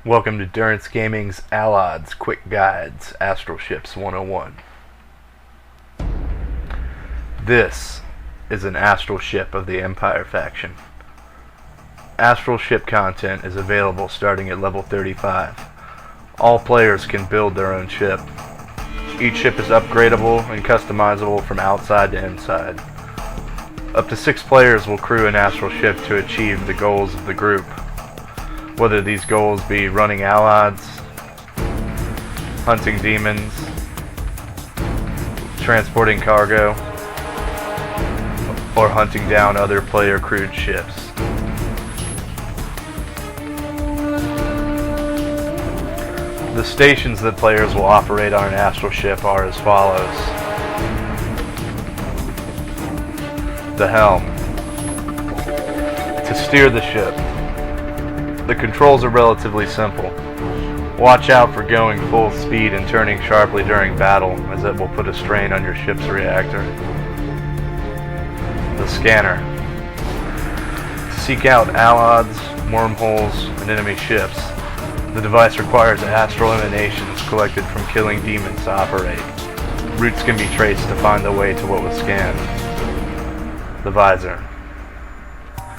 Welcome to Durance Gaming's Allods Quick Guides, Astral Ships 101. This is an Astral Ship of the Empire faction. Astral Ship content is available starting at level 35. All players can build their own ship. Each ship is upgradable and customizable from outside to inside. Up to 6 players will crew an Astral Ship to achieve the goals of the group. Whether these goals be running Allods, hunting demons, transporting cargo, or hunting down other player crewed ships. The stations that players will operate on an Astral Ship are as follows. The helm. To steer the ship. The controls are relatively simple. Watch out for going full speed and turning sharply during battle, as it will put a strain on your ship's reactor. The scanner. Seek out Allods, wormholes, and enemy ships. The device requires astral emanations collected from killing demons to operate. Routes can be traced to find the way to what was scanned. The visor.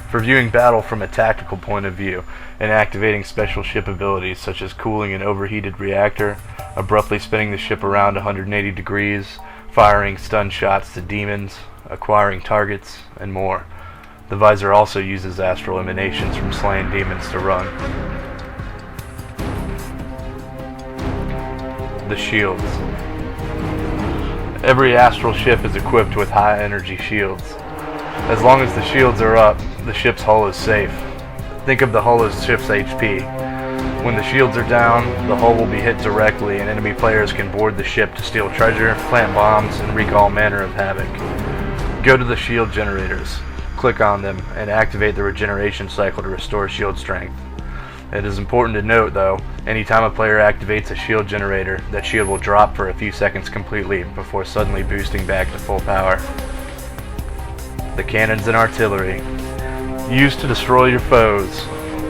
For viewing battle from a tactical point of view and activating special ship abilities such as cooling an overheated reactor, abruptly spinning the ship around 180 degrees, firing stun shots to demons, acquiring targets, and more. The visor also uses astral emanations from slain demons to run. The shields. Every astral ship is equipped with high energy shields. As long as the shields are up, the ship's hull is safe. Think of the hull as ship's HP. When the shields are down, the hull will be hit directly and enemy players can board the ship to steal treasure, plant bombs, and wreak all manner of havoc. Go to the shield generators, click on them, and activate the regeneration cycle to restore shield strength. It is important to note, though, anytime a player activates a shield generator, that shield will drop for a few seconds completely before suddenly boosting back to full power. The cannons and artillery. Used to destroy your foes.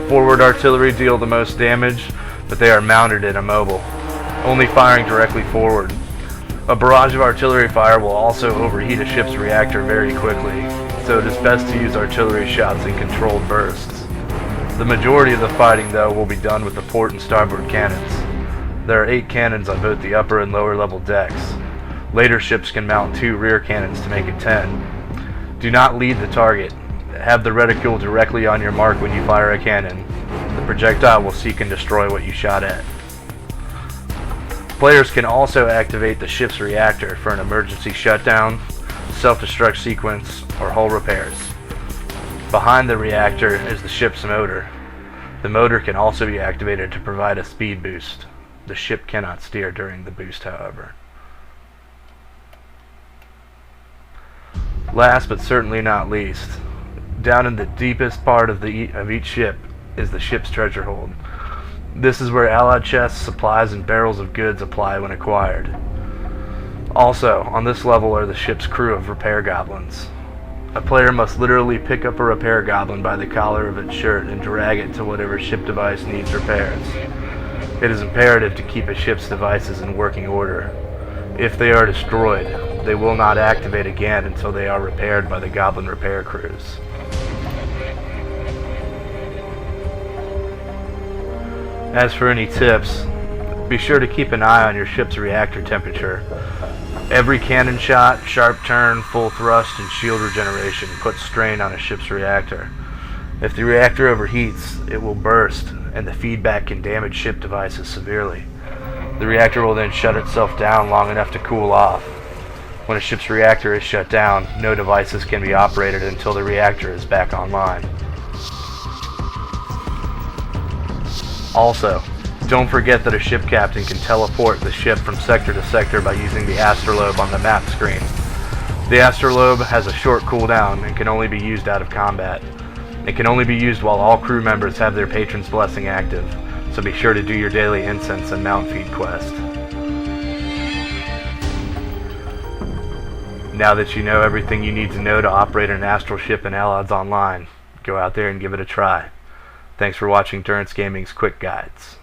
Forward artillery deal the most damage, but they are mounted and immobile, only firing directly forward. A barrage of artillery fire will also overheat a ship's reactor very quickly, so it is best to use artillery shots in controlled bursts. The majority of the fighting, though, will be done with the port and starboard cannons. There are 8 cannons on both the upper and lower level decks. Later ships can mount 2 rear cannons to make it 10. Do not lead the target. Have the reticule directly on your mark when you fire a cannon. The projectile will seek and destroy what you shot at. Players can also activate the ship's reactor for an emergency shutdown, self-destruct sequence, or hull repairs. Behind the reactor is the ship's motor. The motor can also be activated to provide a speed boost. The ship cannot steer during the boost, however. Last but certainly not least, down in the deepest part of each ship is the ship's treasure hold. This is where Allied chests, supplies, and barrels of goods apply when acquired. Also, on this level are the ship's crew of repair goblins. A player must literally pick up a repair goblin by the collar of its shirt and drag it to whatever ship device needs repairs. It is imperative to keep a ship's devices in working order. If they are destroyed, they will not activate again until they are repaired by the goblin repair crews. As for any tips, be sure to keep an eye on your ship's reactor temperature. Every cannon shot, sharp turn, full thrust, and shield regeneration puts strain on a ship's reactor. If the reactor overheats, it will burst, and the feedback can damage ship devices severely. The reactor will then shut itself down long enough to cool off. When a ship's reactor is shut down, no devices can be operated until the reactor is back online. Also, don't forget that a ship captain can teleport the ship from sector to sector by using the Astrolabe on the map screen. The Astrolabe has a short cooldown and can only be used out of combat. It can only be used while all crew members have their Patron's Blessing active, so be sure to do your daily incense and mount feed quest. Now that you know everything you need to know to operate an Astral Ship in Allods Online, go out there and give it a try. Thanks for watching Durance Gaming's Quick Guides.